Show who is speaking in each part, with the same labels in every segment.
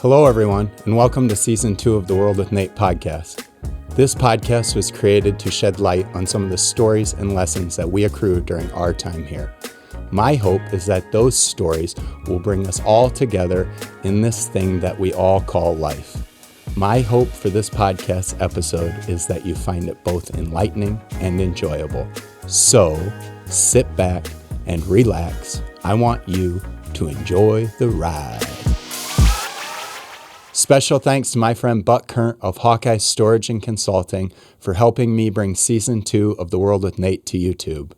Speaker 1: Hello, everyone, and welcome to Season 2 of the World with Nate podcast. This podcast was created to shed light on some of the stories and lessons that we accrue during our time here. My hope is that those stories will bring us all together in this thing that we all call life. My hope for this podcast episode is that you find it both enlightening and enjoyable. So, sit back and relax. I want you to enjoy the ride. Special thanks to my friend Buck Kern of Hawkeye Storage and Consulting for helping me bring Season 2 of The World with Nate to YouTube.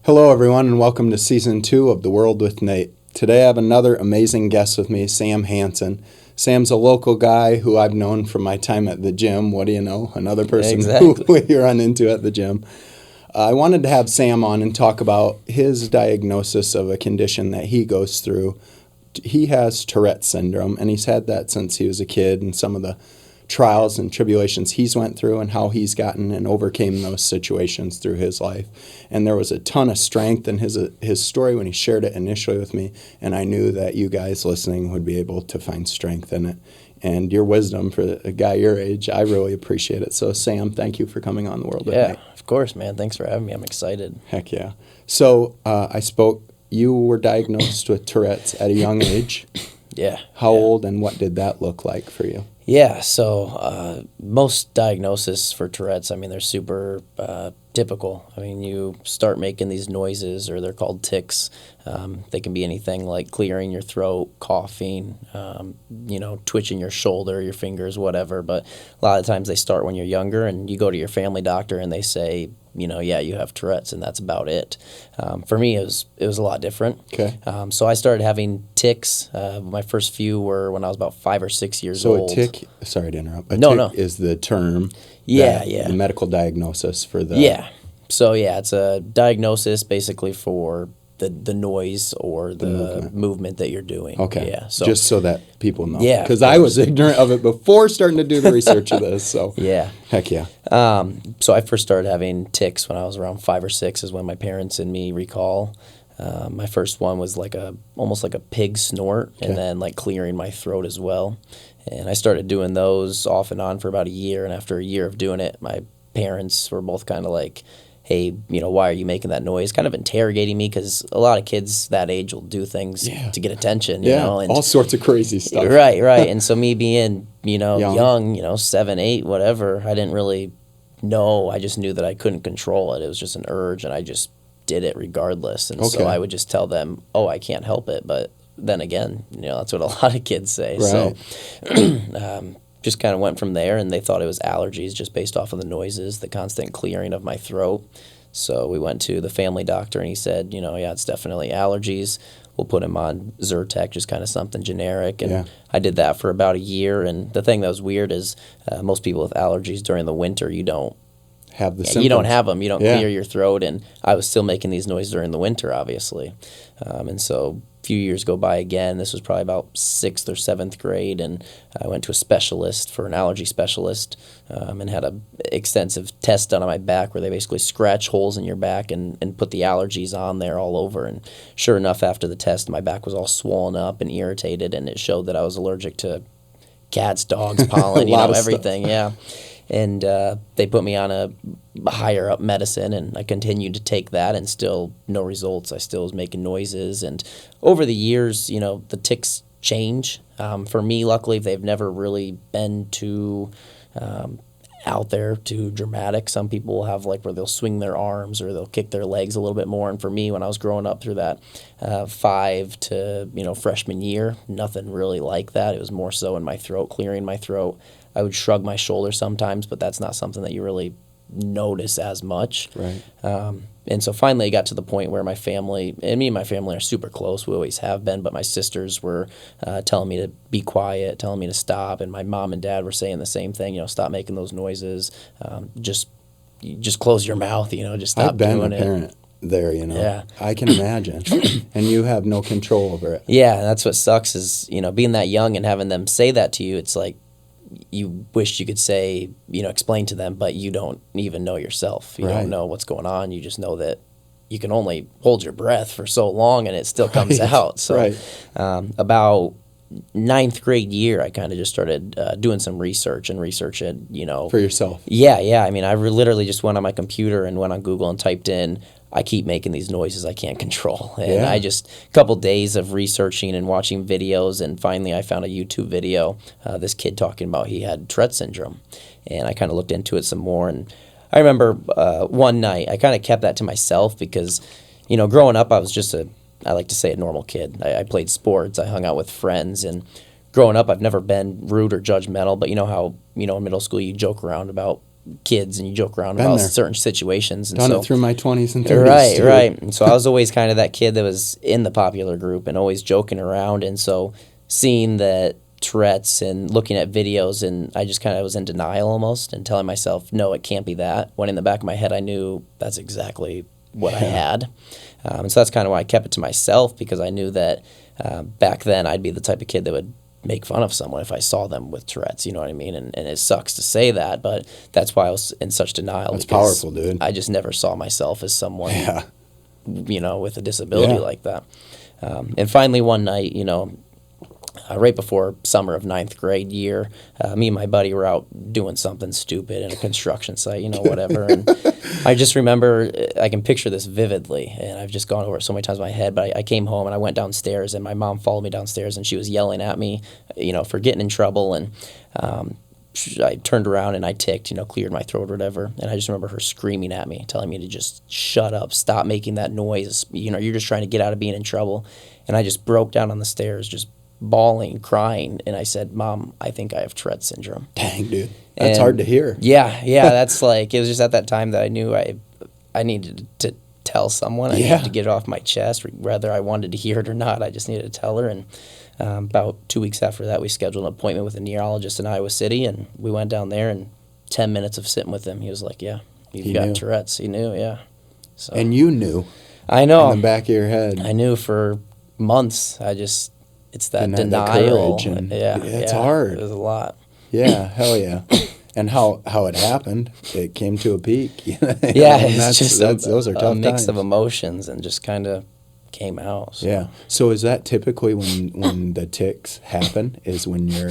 Speaker 1: Hello, everyone, and welcome to Season 2 of The World with Nate. Today I have another amazing guest with me, Sam Hanson. Sam's a local guy who I've known from my time at the gym. What do you know? Another person who we run into at the gym. I wanted to have Sam on and talk about his diagnosis of a condition that he goes through. He has Tourette syndrome, and he's had that since he was a kid, and some of the trials and tribulations he's went through and how he's gotten and overcame those situations through his life. And there was a ton of strength in his story when he shared it initially with me, and I knew that you guys listening would be able to find strength in it. And your wisdom for a guy your age, I really appreciate it. So, Sam, thank you for coming on The World with Nate.
Speaker 2: Yeah, of course, man. Thanks for having me. I'm excited.
Speaker 1: Heck yeah. So, you were diagnosed with Tourette's at a young age.
Speaker 2: Yeah.
Speaker 1: How old and what did that look like for you?
Speaker 2: Yeah, so most diagnoses for Tourette's, they're super typical. You start making these noises, or they're called tics. They can be anything like clearing your throat, coughing, twitching your shoulder, your fingers, whatever. But a lot of times they start when you're younger, and you go to your family doctor and they say, yeah, you have Tourette's, and that's about it. For me, it was a lot different.
Speaker 1: Okay.
Speaker 2: So I started having tics. My first few were when I was about 5 or 6 years old.
Speaker 1: So a tic, sorry to interrupt, tic is the term, the medical diagnosis for the...
Speaker 2: Yeah. So it's a diagnosis basically for the noise or the movement that you're doing.
Speaker 1: Okay.
Speaker 2: Yeah. So
Speaker 1: just so that people know.
Speaker 2: Yeah.
Speaker 1: Because I was ignorant of it before starting to do the research of this. So
Speaker 2: yeah.
Speaker 1: Heck yeah.
Speaker 2: So I first started having tics when I was around 5 or 6 is when my parents and me recall. My first one was almost like a pig snort, and then clearing my throat as well. And I started doing those off and on for about a year. And after a year of doing it, my parents were both kind of like, hey, why are you making that noise? Kind of interrogating me, because a lot of kids that age will do things to get attention, you know. And
Speaker 1: all sorts of crazy stuff.
Speaker 2: Right. And so me being, young, 7, 8, whatever, I didn't really know. I just knew that I couldn't control it. It was just an urge, and I just did it regardless. And so I would just tell them, oh, I can't help it. But then again, that's what a lot of kids say.
Speaker 1: Right.
Speaker 2: So just kind of went from there, and they thought it was allergies just based off of the noises, the constant clearing of my throat. So we went to the family doctor, and he said, it's definitely allergies. We'll put him on Zyrtec, just kind of something generic. And I did that for about a year. And the thing that was weird is most people with allergies during the winter, you don't
Speaker 1: have the symptoms.
Speaker 2: You don't have them. You don't clear your throat. And I was still making these noises during the winter, obviously. And so a few years go by again. This was probably about 6th or 7th grade, and I went to a specialist for an allergy specialist, and had an extensive test done on my back where they basically scratch holes in your back and put the allergies on there all over. And sure enough, after the test, my back was all swollen up and irritated, and it showed that I was allergic to cats, dogs, pollen, everything. Yeah. And they put me on a higher up medicine, and I continued to take that, and still no results. I still was making noises. And over the years, the tics change. For me, luckily, they've never really been too out there, too dramatic. Some people will have where they'll swing their arms or they'll kick their legs a little bit more. And for me, when I was growing up through that 5 to freshman year, nothing really like that. It was more so in my throat, clearing my throat. I would shrug my shoulders sometimes, but that's not something that you really notice as much.
Speaker 1: Right.
Speaker 2: And so finally it got to the point where my family, and me and my family are super close, we always have been, but my sisters were telling me to be quiet, telling me to stop, and my mom and dad were saying the same thing, stop making those noises, just close your mouth, just stop doing it.
Speaker 1: I've been a parent there, Yeah. I can imagine. And you have no control over it.
Speaker 2: Yeah, that's what sucks is, being that young and having them say that to you, it's like, you wish you could say, explain to them, but you don't even know yourself. You don't know what's going on. You just know that you can only hold your breath for so long and it still comes out. So about ninth grade year, I kind of just started doing some research and research it,
Speaker 1: For yourself.
Speaker 2: Yeah. I mean, I literally just went on my computer and went on Google and typed in, I keep making these noises I can't control. And I just, a couple days of researching and watching videos, and finally I found a YouTube video, this kid talking about he had Tourette syndrome. And I kind of looked into it some more. And I remember one night, I kind of kept that to myself because, growing up, I was just I like to say a normal kid. I played sports, I hung out with friends, and growing up, I've never been rude or judgmental, but you know how, in middle school you joke around about kids and you joke around about certain situations. And
Speaker 1: Done it through my 20s and 30s.
Speaker 2: Right. And so I was always kind of that kid that was in the popular group and always joking around. And so seeing that Tourette's and looking at videos, and I just kind of was in denial almost and telling myself, no, it can't be that. When in the back of my head, I knew that's exactly what I had. And so that's kind of why I kept it to myself, because I knew that back then I'd be the type of kid that would make fun of someone if I saw them with Tourette's, you know what I mean? And it sucks to say that, but that's why I was in such denial.
Speaker 1: That's powerful, dude.
Speaker 2: I just never saw myself as someone, with a disability like that. And finally one night, right before summer of ninth grade year, me and my buddy were out doing something stupid in a construction site, whatever. And I just remember, I can picture this vividly, and I've just gone over it so many times in my head, but I came home and I went downstairs, and my mom followed me downstairs, and she was yelling at me, for getting in trouble. And I turned around and I ticked, cleared my throat or whatever. And I just remember her screaming at me, telling me to just shut up, stop making that noise. You're just trying to get out of being in trouble. And I just broke down on the stairs, just bawling, crying, and I said, Mom, I think I have Tourette syndrome.
Speaker 1: Dang, dude. That's hard to hear.
Speaker 2: Yeah, that's it was just at that time that I knew I needed to tell someone. I needed to get it off my chest, whether I wanted to hear it or not. I just needed to tell her. And about 2 weeks after that, we scheduled an appointment with a neurologist in Iowa City, and we went down there, and 10 minutes of sitting with him, he was like, you've got Tourette's. He knew, So,
Speaker 1: and you knew.
Speaker 2: I know.
Speaker 1: In the back of your head.
Speaker 2: I knew for months. It's that denial.
Speaker 1: It's hard.
Speaker 2: It was a lot.
Speaker 1: Yeah, hell yeah. And how it happened, it came to a peak.
Speaker 2: It's just
Speaker 1: those are tough
Speaker 2: a mix
Speaker 1: times.
Speaker 2: of emotions, and just kind of came out. So.
Speaker 1: Yeah. So is that typically when the tics happen? Is when you're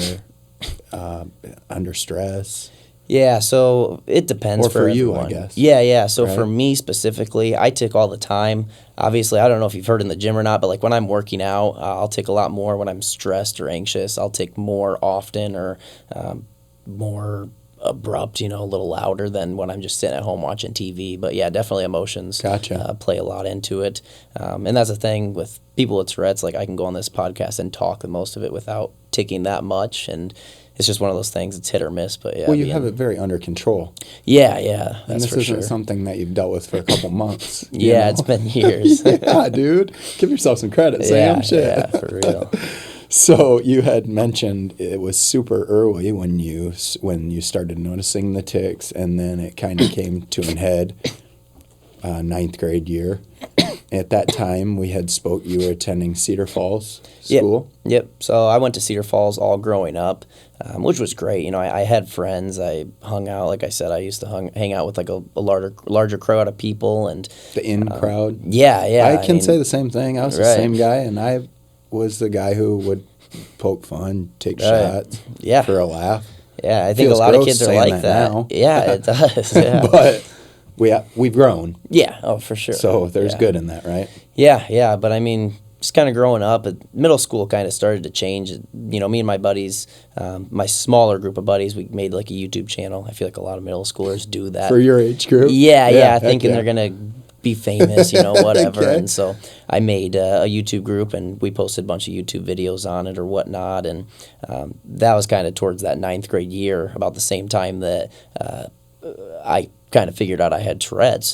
Speaker 1: under stress?
Speaker 2: Yeah, so it depends for
Speaker 1: you,
Speaker 2: everyone.
Speaker 1: I guess.
Speaker 2: Yeah. So
Speaker 1: right?
Speaker 2: For me specifically, I tick all the time. Obviously, I don't know if you've heard in the gym or not, but like when I'm working out, I'll tick a lot more when I'm stressed or anxious. I'll tick more often or more abrupt, a little louder than when I'm just sitting at home watching TV. But yeah, definitely emotions play a lot into it. And that's the thing with people with Tourette's, like I can go on this podcast and talk most of it without ticking that much, and it's just one of those things. It's hit or miss, but yeah.
Speaker 1: Well, you have it very under control.
Speaker 2: Yeah, that's
Speaker 1: and this
Speaker 2: for
Speaker 1: isn't
Speaker 2: sure.
Speaker 1: something that you've dealt with for a couple months.
Speaker 2: It's been years.
Speaker 1: Yeah, dude. Give yourself some credit, Sam. Shit.
Speaker 2: Yeah, for real.
Speaker 1: So you had mentioned it was super early when you started noticing the tics, and then it kind of came to an head ninth grade year. At that time, we had you were attending Cedar Falls School.
Speaker 2: Yep. So I went to Cedar Falls all growing up, which was great. I had friends. I hung out. Like I said, I used to hang out with like a larger crowd of people. And
Speaker 1: the crowd.
Speaker 2: Yeah.
Speaker 1: I can say the same thing. I was the same guy, and I was the guy who would poke fun, take shots for a laugh.
Speaker 2: Yeah, I think a lot of kids are like that.
Speaker 1: Now.
Speaker 2: Yeah, it does. Yeah.
Speaker 1: But we've grown.
Speaker 2: Yeah, for sure.
Speaker 1: So there's good in that, right?
Speaker 2: Yeah. But I mean, just kind of growing up, middle school kind of started to change. Me and my buddies, my smaller group of buddies, we made like a YouTube channel. I feel like a lot of middle schoolers do that.
Speaker 1: For your age group?
Speaker 2: Yeah, thinking they're going to be famous, whatever.
Speaker 1: Okay.
Speaker 2: And so I made a YouTube group, and we posted a bunch of YouTube videos on it or whatnot. And that was kind of towards that ninth grade year, about the same time that I kind of figured out I had Tourette's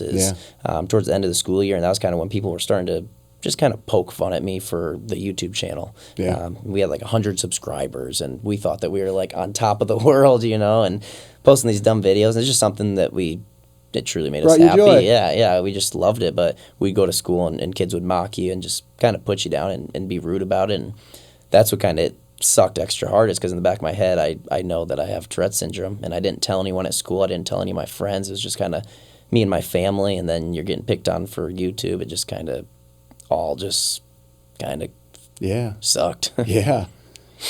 Speaker 2: towards the end of the school year. And that was kind of when people were starting to just kind of poke fun at me for the YouTube channel.
Speaker 1: Yeah.
Speaker 2: We had like 100 subscribers, and we thought that we were like on top of the world, and posting these dumb videos. It's just something that it truly made us happy.
Speaker 1: Joy.
Speaker 2: Yeah, we just loved it. But we'd go to school, and kids would mock you and just kind of put you down and be rude about it. And that's what kind of sucked extra hard, is because in the back of my head, I know that I have Tourette syndrome, and I didn't tell anyone at school. I didn't tell any of my friends. It was just kind of me and my family, and then you're getting picked on for YouTube. It just kind of all just kind of sucked.
Speaker 1: Yeah.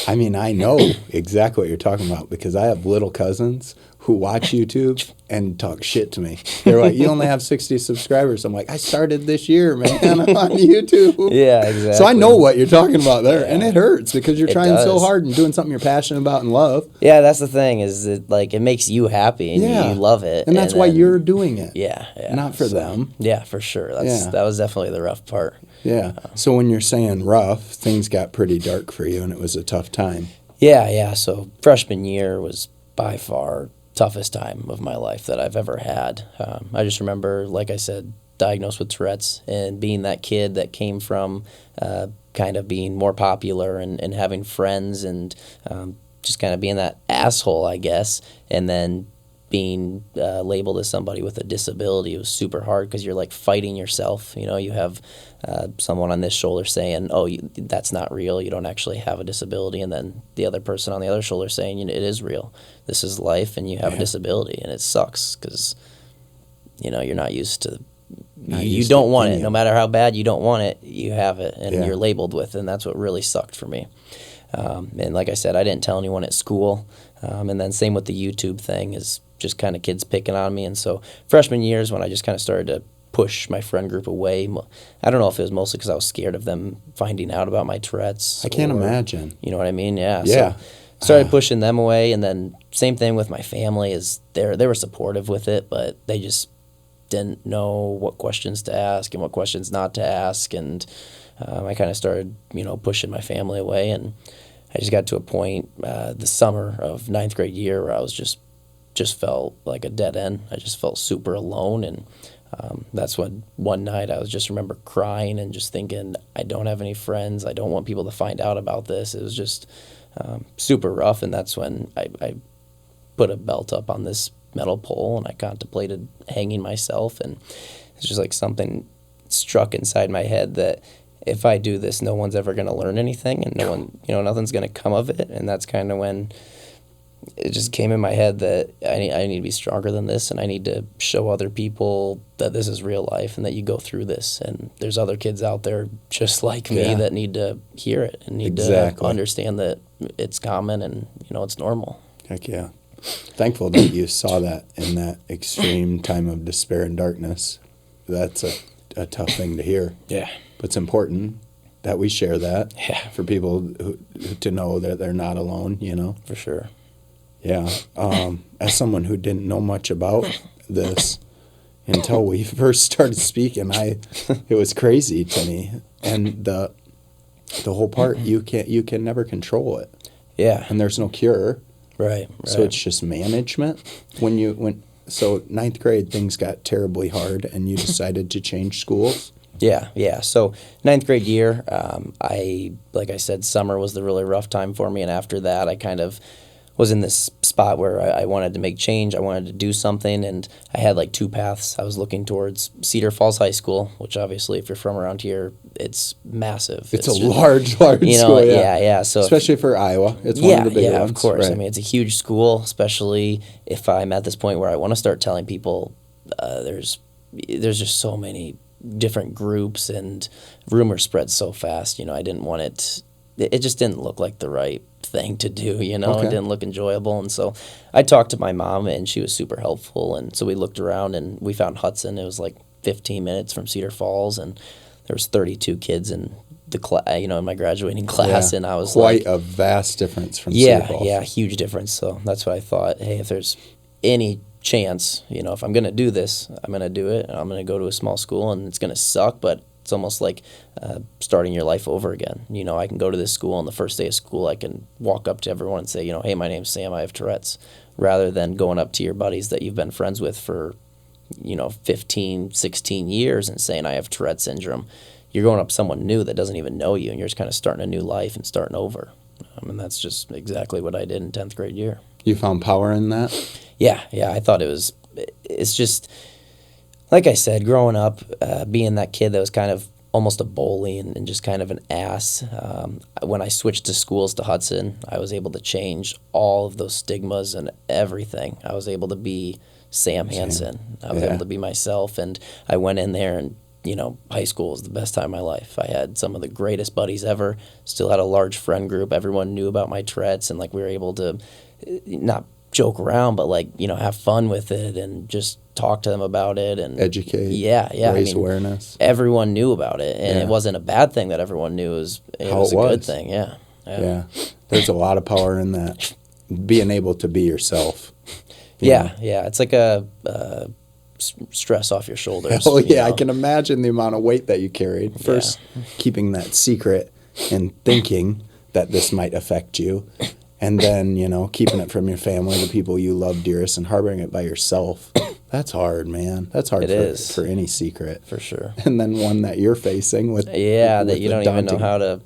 Speaker 1: I mean, I know exactly what you're talking about because I have little cousins who watch YouTube and talk shit to me. They're like, you only have 60 subscribers. I'm like, I started this year, man, on YouTube.
Speaker 2: Yeah, exactly.
Speaker 1: So I know what you're talking about there, and it hurts because you're
Speaker 2: It
Speaker 1: trying so
Speaker 2: does.
Speaker 1: hard and doing something you're passionate about and love.
Speaker 2: Yeah, that's the thing is it like it makes you happy and you love it.
Speaker 1: And that's why you're doing it.
Speaker 2: Yeah.
Speaker 1: Not for them.
Speaker 2: Yeah, for sure. That was definitely the rough part.
Speaker 1: Yeah. So when you're saying rough, things got pretty dark for you and it was a tough time.
Speaker 2: Yeah. So freshman year was by far toughest time of my life that I've ever had. I just remember, like I said, diagnosed with Tourette's and being that kid that came from kind of being more popular and having friends and just kind of being that asshole, I guess, and then being labeled as somebody with a disability. It was super hard because you're like fighting yourself. You know, you have someone on this shoulder saying, oh, that's not real. You don't actually have a disability. And then the other person on the other shoulder saying, it is real. This is life and you have a disability. And it sucks because, you're not used to you don't want it. No matter how bad you don't want it, you have it and you're labeled with it. And that's what really sucked for me. And like I said, I didn't tell anyone at school. And then same with the YouTube thing is just kind of kids picking on me. And so freshman year is when I just kind of started to push my friend group away. I don't know if it was mostly because I was scared of them finding out about my Tourette's.
Speaker 1: I can't imagine.
Speaker 2: You know what I mean? Yeah.
Speaker 1: Yeah.
Speaker 2: So started pushing them away. And then same thing with my family is they were supportive with it, but they just didn't know what questions to ask and what questions not to ask. And I kind of started, pushing my family away. And I just got to a point the summer of 9th grade year where I was just felt like a dead end. I just felt super alone. And that's when one night I just remember crying and just thinking, I don't have any friends. I don't want people to find out about this. It was just super rough. And that's when I put a belt up on this metal pole and I contemplated hanging myself. And it's just like something struck inside my head that if I do this, no one's ever going to learn anything and no one, nothing's going to come of it. And that's kind of when it just came in my head that I need to be stronger than this and I need to show other people that this is real life and that you go through this. And there's other kids out there just like me that need to hear it and need to understand that it's common and, it's normal.
Speaker 1: Heck yeah. Thankful that you saw that in that extreme time of despair and darkness. That's a tough thing to hear.
Speaker 2: Yeah.
Speaker 1: But it's important that we share that for people who to know that they're not alone,
Speaker 2: For sure.
Speaker 1: Yeah. As someone who didn't know much about this until we first started speaking, it was crazy to me. And the whole part, you can never control it.
Speaker 2: Yeah.
Speaker 1: And there's no cure.
Speaker 2: Right.
Speaker 1: So it's just management. So 9th grade, things got terribly hard and you decided to change schools?
Speaker 2: Yeah. So 9th grade year, like I said, summer was the really rough time for me. And after that, I kind of was in this spot where I wanted to make change. I wanted to do something. And I had like two paths. I was looking towards Cedar Falls High School, which obviously if you're from around here, it's massive.
Speaker 1: It's a large school.
Speaker 2: Yeah. So
Speaker 1: especially for Iowa. It's one of the big ones.
Speaker 2: Of course.
Speaker 1: Right.
Speaker 2: I mean, it's a huge school, especially if I'm at this point where I want to start telling people there's just so many different groups and rumors spread so fast. I didn't want it just didn't look like the right thing to do, It didn't look enjoyable. And so I talked to my mom and she was super helpful. And so we looked around and we found Hudson. It was like 15 minutes from Cedar Falls and there was 32 kids in the in my graduating class. And I was
Speaker 1: quite a vast difference from Cedar Falls.
Speaker 2: Yeah, huge difference. So that's what I thought. Hey, if there's any chance, if I'm going to do this, I'm going to do it. I'm going to go to a small school and it's going to suck, but it's almost like starting your life over again. I can go to this school on the first day of school. I can walk up to everyone and say, hey, my name's Sam. I have Tourette's, rather than going up to your buddies that you've been friends with for, 15, 16 years and saying I have Tourette's syndrome. You're going up to someone new that doesn't even know you and you're just kind of starting a new life and starting over. And that's just exactly what I did in 10th grade year.
Speaker 1: You found power in that?
Speaker 2: Yeah. I thought it's just, like I said, growing up, being that kid that was kind of almost a bully and just kind of an ass. When I switched to schools to Hudson, I was able to change all of those stigmas and everything. I was able to be Sam Hanson. I was able to be myself, and I went in there and high school was the best time of my life. I had some of the greatest buddies ever. Still had a large friend group. Everyone knew about my Tourette's, and like we were able to not joke around, but like have fun with it and just talk to them about it and
Speaker 1: educate.
Speaker 2: Yeah,
Speaker 1: raise awareness.
Speaker 2: Everyone knew about it, and it wasn't a bad thing that everyone knew. It was a good thing. Yeah.
Speaker 1: There's a lot of power in that, being able to be yourself.
Speaker 2: Yeah. It's like a stress off your shoulders.
Speaker 1: Oh yeah, I can imagine the amount of weight that you carried. First, keeping that secret and thinking that this might affect you, and then keeping it from your family, the people you love dearest, and harboring it by yourself. That's hard, man. That's hard for any secret.
Speaker 2: For sure.
Speaker 1: And then one that you're facing with
Speaker 2: that you don't even know how to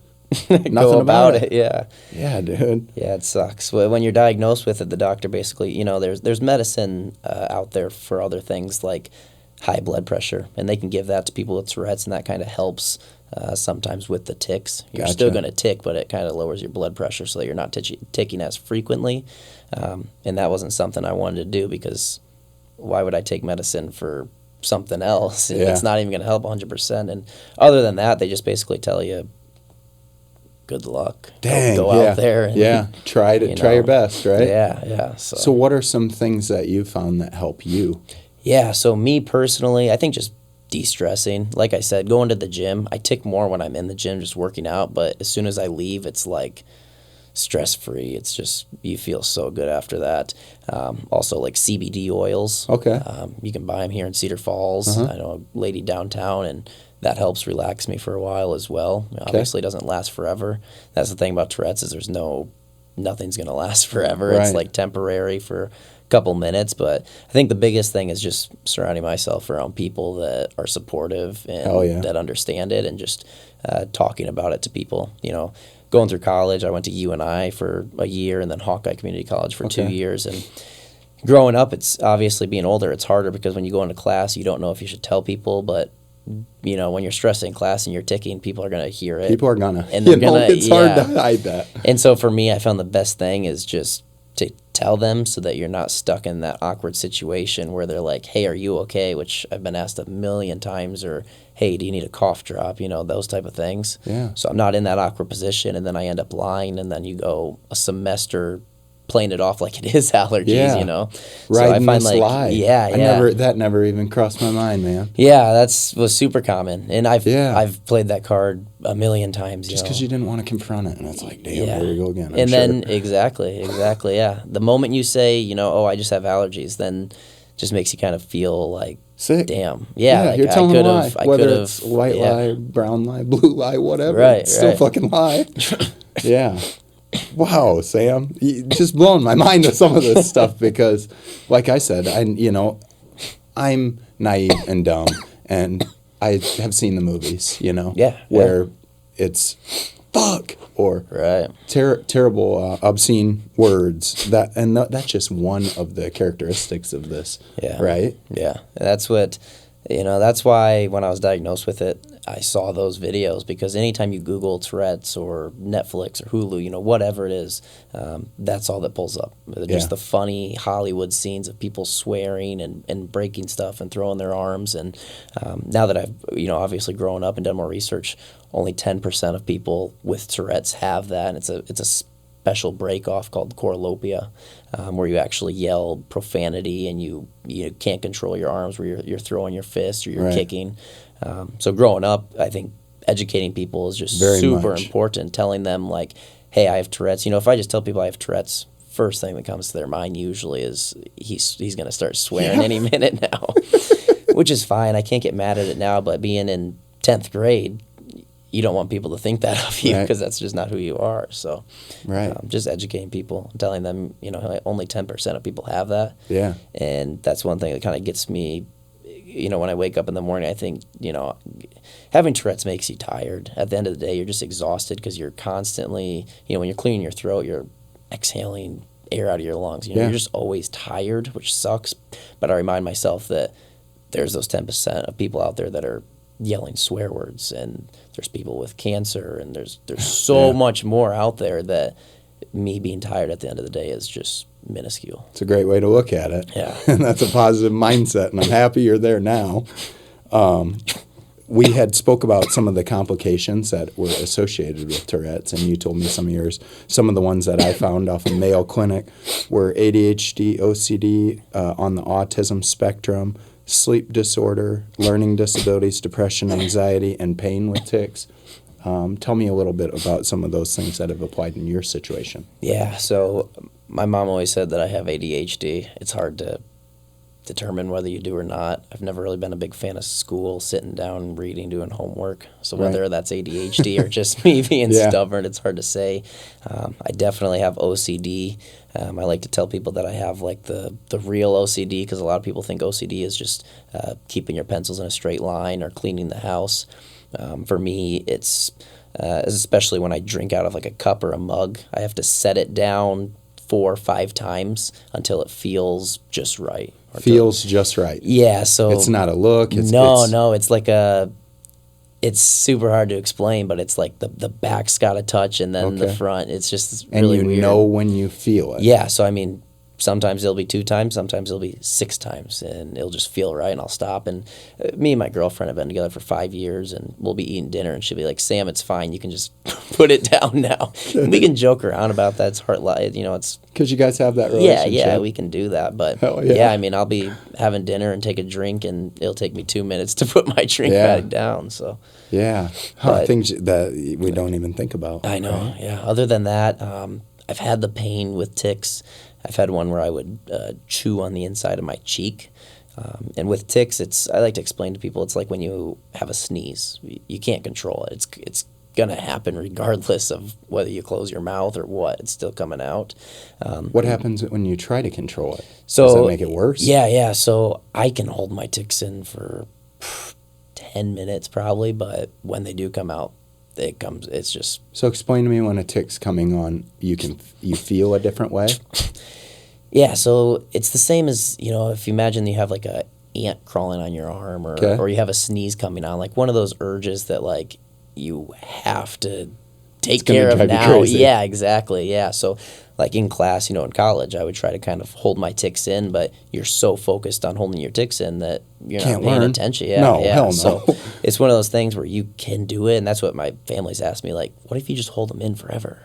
Speaker 2: go about it.
Speaker 1: Yeah, dude.
Speaker 2: Yeah, it sucks. When you're diagnosed with it, the doctor basically, there's medicine out there for other things like high blood pressure, and they can give that to people with Tourette's, and that kind of helps sometimes with the tics. You're still going to tick, but it kind of lowers your blood pressure so that you're not ticking as frequently. And that wasn't something I wanted to do, because why would I take medicine for something else? It's not even going to help 100%. And other than that, they just basically tell you, good luck.
Speaker 1: Dang,
Speaker 2: go out there. And,
Speaker 1: try your best, right?
Speaker 2: Yeah.
Speaker 1: So what are some things that you found that help you?
Speaker 2: Yeah, so me personally, I think just de-stressing. Like I said, going to the gym, I tick more when I'm in the gym just working out, but as soon as I leave, it's like stress-free. It's just, you feel so good after that. Also like CBD oils.
Speaker 1: Okay.
Speaker 2: You can buy them here in Cedar Falls. I know a lady downtown, and that helps relax me for a while as well. Obviously, it doesn't last forever. That's the thing about Tourette's, is nothing's going to last forever.
Speaker 1: Right.
Speaker 2: It's like temporary for a couple minutes. But I think the biggest thing is just surrounding myself around people that are supportive and that understand it, and just talking about it to people. Going through college, I went to UNI for a year, and then Hawkeye Community College for 2 years. And growing up, it's obviously, being older, it's harder, because when you go into class, you don't know if you should tell people, but when you're stressed in class and you're ticking, people are going to hear it.
Speaker 1: People are going to.
Speaker 2: And
Speaker 1: it's hard to hide that.
Speaker 2: And so for me, I found the best thing is just to tell them, so that you're not stuck in that awkward situation where they're like, hey, are you okay? Which I've been asked a million times, or hey, do you need a cough drop? Those type of things.
Speaker 1: Yeah.
Speaker 2: So I'm not in that awkward position, and then I end up lying, and then you go a semester playing it off like it is allergies,
Speaker 1: Right,
Speaker 2: so I find
Speaker 1: lie. That never even crossed my mind, man.
Speaker 2: Yeah, was super common, and I've played that card a million times.
Speaker 1: Just because you didn't want to confront it, and it's like, damn, here we go again.
Speaker 2: Then exactly, yeah. The moment you say, I just have allergies, then just makes you kind of feel like
Speaker 1: sick.
Speaker 2: Damn, like
Speaker 1: you're telling a lie. Whether it's white lie,
Speaker 2: lie,
Speaker 1: brown lie, blue lie, whatever.
Speaker 2: Right,
Speaker 1: it's still fucking lie. Yeah. Wow, Sam, you just blowing my mind with some of this stuff, because, like I said, I'm naive and dumb, and I have seen the movies, where it's fuck or terrible, obscene words. That's just one of the characteristics of this.
Speaker 2: Yeah.
Speaker 1: Right.
Speaker 2: Yeah, and that's what. That's why when I was diagnosed with it, I saw those videos, because anytime you Google Tourette's or Netflix or Hulu, whatever it is, that's all that pulls up. Just the funny Hollywood scenes of people swearing and breaking stuff and throwing their arms. And now that I've, obviously grown up and done more research, only 10% of people with Tourette's have that. And it's a special break-off called corolopia, where you actually yell profanity, and you can't control your arms, where you're throwing your fist or you're kicking. So growing up, I think educating people is just super important. Telling them, like, hey, I have Tourette's. If I just tell people I have Tourette's, first thing that comes to their mind usually is he's going to start swearing any minute now, which is fine. I can't get mad at it now, but being in 10th grade, you don't want people to think that of you, because that's just not who you are. So just educating people, telling them, only 10% of people have that.
Speaker 1: Yeah.
Speaker 2: And that's one thing that kind of gets me, when I wake up in the morning, I think, having Tourette's makes you tired. At the end of the day, you're just exhausted, because you're constantly, when you're cleaning your throat, you're exhaling air out of your lungs. You're just always tired, which sucks. But I remind myself that there's those 10% of people out there that are yelling swear words, and there's people with cancer, and there's so much more out there, that me being tired at the end of the day is just minuscule.
Speaker 1: It's a great way to look at it.
Speaker 2: Yeah.
Speaker 1: And that's a positive mindset, and I'm happy you're there now. we had spoke about some of the complications that were associated with Tourette's, and you told me some of yours. Some of the ones that I found off of Mayo Clinic were ADHD, OCD, on the autism spectrum, sleep disorder, learning disabilities, depression, anxiety, and pain with tics. Tell me a little bit about some of those things that have applied in your situation.
Speaker 2: Yeah, so my mom always said that I have ADHD. It's hard to determine whether you do or not. I've never really been a big fan of school, sitting down, reading, doing homework. So whether that's ADHD or just me being stubborn, it's hard to say. I definitely have OCD. I like to tell people that I have like the real OCD, because a lot of people think OCD is just keeping your pencils in a straight line or cleaning the house. For me, it's especially when I drink out of like a cup or a mug, I have to set it down 4 or 5 times until it feels just right.
Speaker 1: Feels just right.
Speaker 2: Yeah, so
Speaker 1: it's not a look.
Speaker 2: It's like it's super hard to explain, but it's like the back's got to touch and then the front. It's just really weird.
Speaker 1: And you know when you feel it.
Speaker 2: Yeah, so I mean, sometimes it'll be 2 times, sometimes it'll be 6 times, and it'll just feel right, and I'll stop. And me and my girlfriend have been together for 5 years, and we'll be eating dinner, and she'll be like, "Sam, it's fine. You can just put it down now." We can joke around about that. It's hard, it's
Speaker 1: because you guys have that relationship.
Speaker 2: Yeah, we can do that. But I mean, I'll be having dinner and take a drink, and it'll take me 2 minutes to put my drink back down. So
Speaker 1: things that we don't even think about.
Speaker 2: I know.
Speaker 1: Right?
Speaker 2: Yeah. Other than that, I've had the pain with tics. I've had one where I would chew on the inside of my cheek. And with tics, I like to explain to people, it's like when you have a sneeze. You can't control it. It's going to happen regardless of whether you close your mouth or what. It's still coming out.
Speaker 1: What happens when you try to control it?
Speaker 2: So,
Speaker 1: does that make it worse?
Speaker 2: Yeah. So I can hold my tics in for 10 minutes probably, but when they do come out, it's just...
Speaker 1: So explain to me, when a tic's coming on, you feel a different way?
Speaker 2: Yeah, so it's the same as, if you imagine you have like a ant crawling on your arm, or you have a sneeze coming on, like one of those urges that like you have to take care of now. Yeah, exactly. Yeah. So like in class, in college, I would try to kind of hold my tics in, but you're so focused on holding your tics in that you're not paying attention. Yeah,
Speaker 1: no, hell no.
Speaker 2: So it's one of those things where you can do it, and that's what my family's asked me, like, what if you just hold them in forever?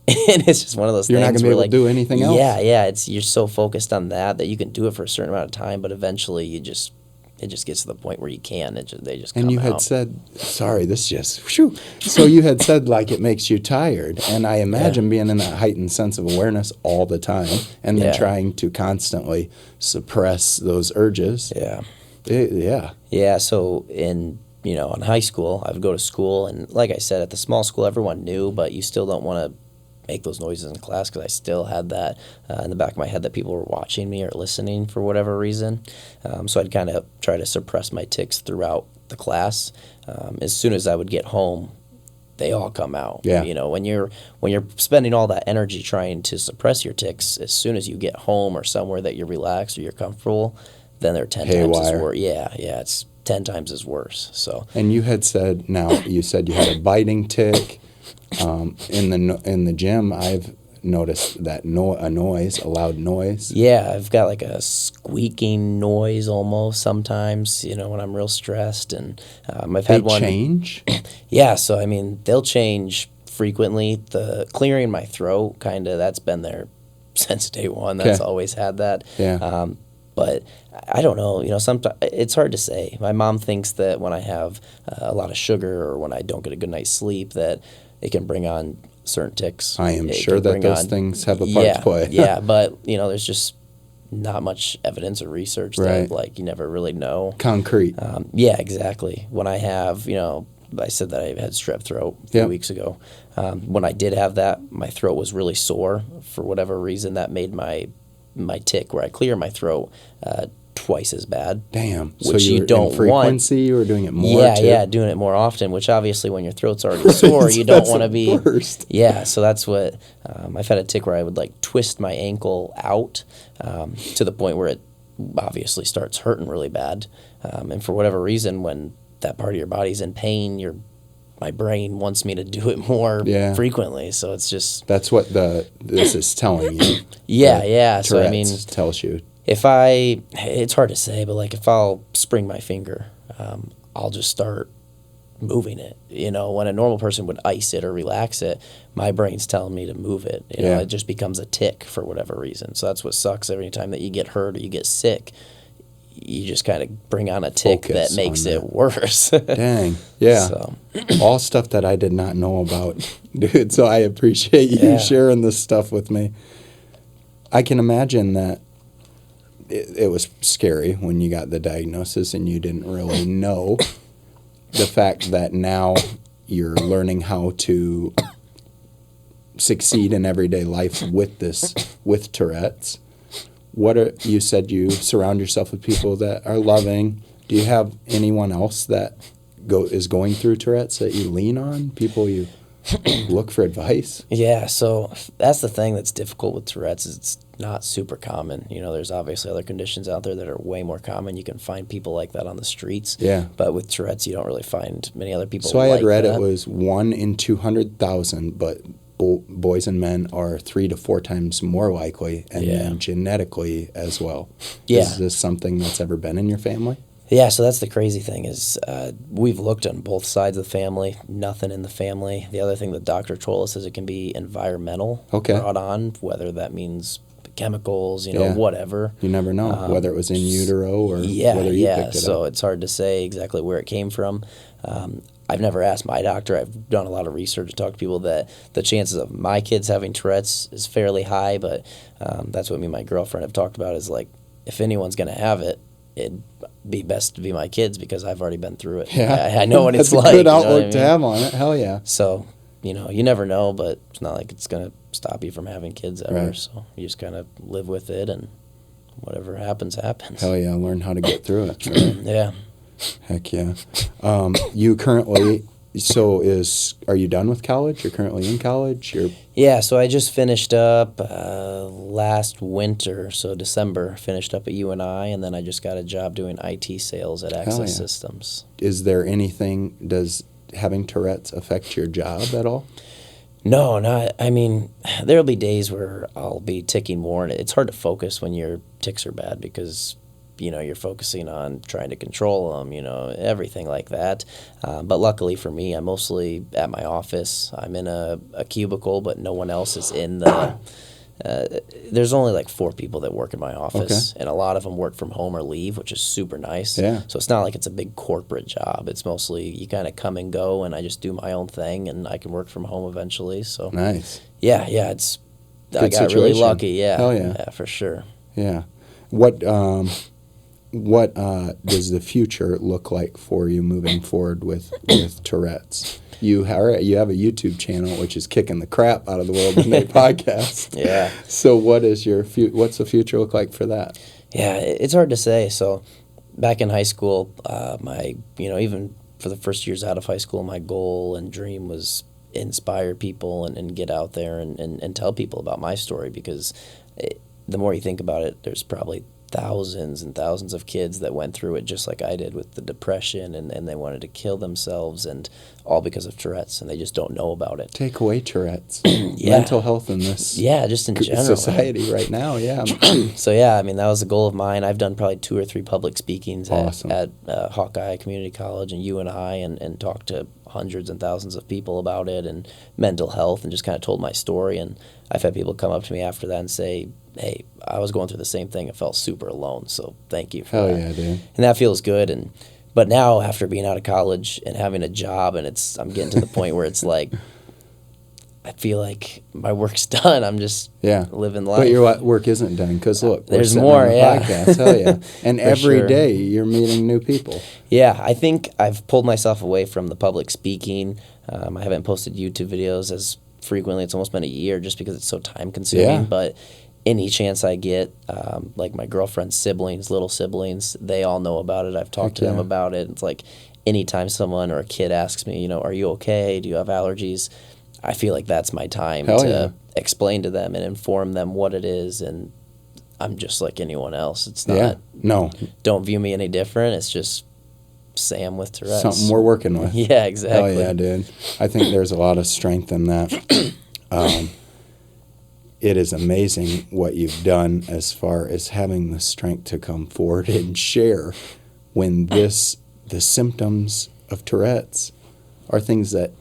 Speaker 2: And it's just one of those things.
Speaker 1: You're not going to be able to do anything else?
Speaker 2: Yeah. You're so focused on that you can do it for a certain amount of time, but eventually it just gets to the point where you can. They just come out.
Speaker 1: And you had said, sorry, this just, whew. So you had said like it makes you tired. And I imagine being in that heightened sense of awareness all the time and then trying to constantly suppress those urges.
Speaker 2: Yeah, so in high school, I would go to school, and like I said, at the small school, everyone knew, but you still don't want to make those noises in class, because I still had that in the back of my head that people were watching me or listening for whatever reason. So I'd kind of try to suppress my tics throughout the class. As soon as I would get home, they all come out.
Speaker 1: Yeah.
Speaker 2: When you're spending all that energy trying to suppress your tics, as soon as you get home or somewhere that you're relaxed or you're comfortable, then they're 10 times as worse. Yeah, it's 10 times as worse. So.
Speaker 1: And you had said, you said you had a biting tic. In the gym, I've noticed that a loud noise.
Speaker 2: Yeah, I've got like a squeaking noise almost sometimes, when I'm real stressed. And I've had one.
Speaker 1: They change?
Speaker 2: Yeah, so I mean, they'll change frequently. The clearing my throat, that's been there since day one. That's always had that.
Speaker 1: Yeah.
Speaker 2: But I don't know, sometimes it's hard to say. My mom thinks that when I have a lot of sugar or when I don't get a good night's sleep, that it can bring on certain tics.
Speaker 1: I am sure that those things have a part to play.
Speaker 2: Yeah, but, there's just not much evidence or research that, you never really know.
Speaker 1: Concrete.
Speaker 2: Yeah, exactly. When I have, I said that I had strep throat a few weeks ago. When I did have that, my throat was really sore. For whatever reason, that made my tic, where I clear my throat, twice as bad.
Speaker 1: Damn.
Speaker 2: Which
Speaker 1: so
Speaker 2: you don't
Speaker 1: in frequency, you were doing it more too?
Speaker 2: Yeah, doing it more often, which obviously when your throat's already sore, you don't want to be...
Speaker 1: Worst.
Speaker 2: Yeah, so that's what... I've had a tic where I would twist my ankle out to the point where it obviously starts hurting really bad. And for whatever reason, when that part of your body's in pain, my brain wants me to do it more frequently, so it's just...
Speaker 1: That's what this is telling you.
Speaker 2: Yeah. So I mean...
Speaker 1: tells you.
Speaker 2: It's hard to say, but if I'll spring my finger, I'll just start moving it. When a normal person would ice it or relax it, my brain's telling me to move it. It just becomes a tic for whatever reason. So that's what sucks. Every time that you get hurt or you get sick, you just kind of bring on a tic that makes it worse.
Speaker 1: Dang. Yeah. So. All stuff that I did not know about, dude. So I appreciate you sharing this stuff with me. I can imagine that it was scary when you got the diagnosis and you didn't really know. The fact that now you're learning how to succeed in everyday life with Tourette's. You said you surround yourself with people that are loving. Do you have anyone else that is going through Tourette's that you lean on? People you look for advice?
Speaker 2: Yeah, so that's the thing that's difficult with Tourette's is it's not super common. There's obviously other conditions out there that are way more common. You can find people like that on the streets.
Speaker 1: Yeah.
Speaker 2: But with Tourette's, you don't really find many other people
Speaker 1: like that. So I had read
Speaker 2: that.
Speaker 1: It was 1 in 200,000, but boys and men are 3 to 4 times more likely, and then genetically as well.
Speaker 2: Yeah.
Speaker 1: Is this something that's ever been in your family?
Speaker 2: Yeah, so that's the crazy thing is we've looked on both sides of the family, nothing in the family. The other thing the doctor told us is it can be environmental brought on, whether that means chemicals, whatever.
Speaker 1: You never know whether it was in utero or whether you picked it
Speaker 2: so
Speaker 1: up.
Speaker 2: It's hard to say exactly where it came from. I've never asked my doctor. I've done a lot of research to talk to people that the chances of my kids having Tourette's is fairly high, but that's what me and my girlfriend have talked about is like if anyone's going to have it, it'd be best to be my kids because I've already been through it.
Speaker 1: Yeah.
Speaker 2: I know what it's like.
Speaker 1: That's a good outlook to have on it. Hell yeah.
Speaker 2: So, you never know, but it's not like it's going to stop you from having kids ever. Right. So you just kind of live with it and whatever happens, happens.
Speaker 1: Hell yeah. Learn how to get through it. Right?
Speaker 2: Yeah.
Speaker 1: Heck yeah. You currently, are you done with college? You're currently in college?
Speaker 2: Yeah, so I just finished up last winter, so December, finished up at UNI, and then I just got a job doing IT sales at Access Systems.
Speaker 1: Is there anything, does having Tourette's affect your job at all?
Speaker 2: No, there'll be days where I'll be ticking more, and it's hard to focus when your tics are bad because you're focusing on trying to control them, everything like that. But luckily for me, I'm mostly at my office. I'm in a cubicle, but no one else is in the there's only like 4 people that work in my office, and a lot of them work from home or leave, which is super nice.
Speaker 1: Yeah.
Speaker 2: So it's not like it's a big corporate job. It's mostly you kind of come and go, and I just do my own thing, and I can work from home eventually. So
Speaker 1: nice.
Speaker 2: Yeah, it's I got really lucky. Yeah.
Speaker 1: Hell yeah.
Speaker 2: Yeah, for sure.
Speaker 1: Yeah. What does the future look like for you moving forward with Tourette's? You have a YouTube channel which is kicking the crap out of the World Within podcast.
Speaker 2: Yeah.
Speaker 1: So what's the future look like for that?
Speaker 2: Yeah, it's hard to say. So back in high school, even for the first years out of high school, my goal and dream was inspire people and get out there and tell people about my story because the more you think about it, there's probably thousands and thousands of kids that went through it just like I did with the depression and they wanted to kill themselves and all because of Tourette's and they just don't know about it.
Speaker 1: Take away Tourette's. Mental health in this
Speaker 2: just in general.
Speaker 1: Society right now, yeah.
Speaker 2: So that was a goal of mine. I've done probably 2 or 3 public speakings at Hawkeye Community College and UNI and talked to hundreds and thousands of people about it and mental health and just kind of told my story. And I've had people come up to me after that and say, hey, I was going through the same thing. I felt super alone, so thank you for that.
Speaker 1: Hell yeah, dude.
Speaker 2: And that feels good. But now, after being out of college and having a job, and I'm getting to the point where it's like, I feel like my work's done. I'm just living life.
Speaker 1: But your work isn't done because, look,
Speaker 2: there's more,
Speaker 1: podcast. Hell yeah. And every day
Speaker 2: you're
Speaker 1: meeting new people.
Speaker 2: Yeah, I think I've pulled myself away from the public speaking. I haven't posted YouTube videos as frequently. It's almost been a year just because it's so time-consuming.
Speaker 1: Yeah.
Speaker 2: But any chance I get, like my girlfriend's siblings, little siblings, they all know about it. I've talked to them about it. It's like anytime someone or a kid asks me, are you okay? Do you have allergies? I feel like that's my time to explain to them and inform them what it is. And I'm just like anyone else. It's not.
Speaker 1: No.
Speaker 2: Don't view me any different. It's just Sam with Tourette's.
Speaker 1: Something we're working with.
Speaker 2: Yeah, exactly.
Speaker 1: Hell yeah, dude. I think there's a lot of strength in that. It is amazing what you've done as far as having the strength to come forward and share when this the symptoms of Tourette's are things that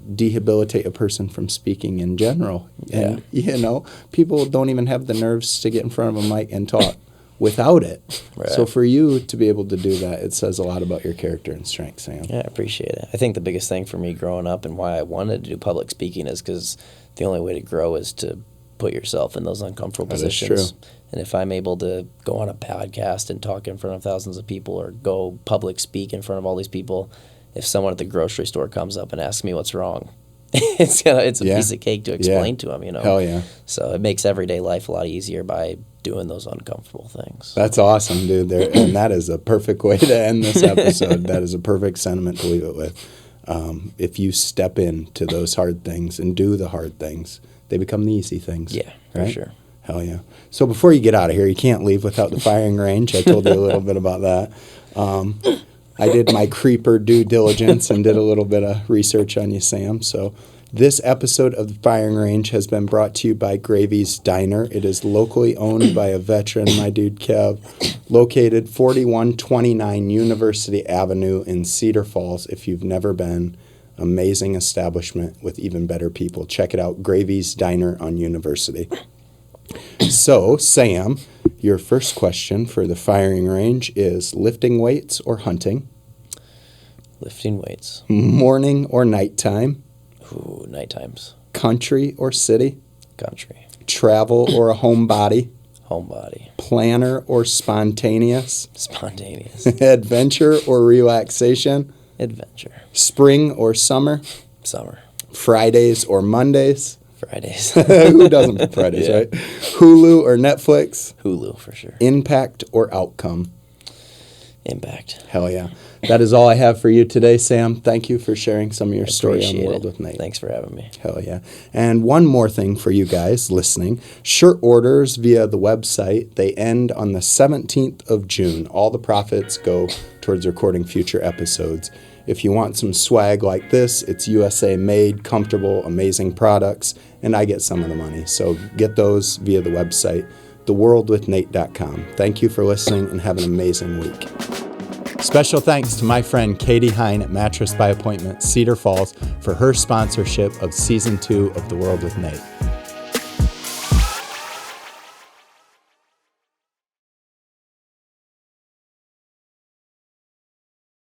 Speaker 1: rehabilitate a person from speaking in general.
Speaker 2: Yeah.
Speaker 1: And, people don't even have the nerves to get in front of a mic and talk without it.
Speaker 2: Right.
Speaker 1: So for you to be able to do that, it says a lot about your character and strength, Sam.
Speaker 2: Yeah, I appreciate it. I think the biggest thing for me growing up and why I wanted to do public speaking is because the only way to grow is to put yourself in those uncomfortable positions.
Speaker 1: That is true.
Speaker 2: And if I'm able to go on a podcast and talk in front of thousands of people or go public speak in front of all these people, if someone at the grocery store comes up and asks me what's wrong, it's a piece of cake to explain to them,
Speaker 1: Hell yeah.
Speaker 2: So it makes everyday life a lot easier by doing those uncomfortable things.
Speaker 1: That's awesome, dude. And that is a perfect way to end this episode. That is a perfect sentiment to leave it with. If you step into those hard things and do the hard things, they become the easy things.
Speaker 2: Yeah,
Speaker 1: right?
Speaker 2: for sure.
Speaker 1: Hell yeah. So before you get out of here, you can't leave without the firing range. I told you a little bit about that. I did my creeper due diligence and did a little bit of research on you, Sam. So this episode of the firing range has been brought to you by Gravy's Diner. It is locally owned by a veteran, my dude Kev, located 4129 University Avenue in Cedar Falls. If you've never been, amazing establishment with even better people. Check it out, Gravy's Diner on University. So, Sam, your first question for the firing range is lifting weights or hunting?
Speaker 2: Lifting weights.
Speaker 1: Morning or nighttime?
Speaker 2: Ooh, night times.
Speaker 1: Country or city?
Speaker 2: Country.
Speaker 1: Travel or a homebody?
Speaker 2: Homebody.
Speaker 1: Planner or spontaneous?
Speaker 2: Spontaneous.
Speaker 1: Adventure or relaxation?
Speaker 2: Adventure.
Speaker 1: Spring or summer?
Speaker 2: Summer.
Speaker 1: Fridays or Mondays?
Speaker 2: Fridays.
Speaker 1: Who doesn't pick Fridays,
Speaker 2: Yeah.
Speaker 1: right? Hulu or Netflix?
Speaker 2: Hulu, for sure.
Speaker 1: Impact or outcome?
Speaker 2: Impact.
Speaker 1: Hell yeah. That is all I have for you today, Sam. Thank you for sharing some of your story on the
Speaker 2: Appreciate
Speaker 1: world
Speaker 2: it.
Speaker 1: with Nate.
Speaker 2: Thanks for having me.
Speaker 1: Hell yeah. And one more thing for you guys listening. Shirt orders via the website, they end on the 17th of June. All the profits go towards recording future episodes. If you want some swag like this, it's USA made, comfortable, amazing products, and I get some of the money. So get those via the website, theworldwithnate.com. Thank you for listening and have an amazing week. Special thanks to my friend Katie Hine at Mattress by Appointment, Cedar Falls, for her sponsorship of Season 2 of The World with Nate.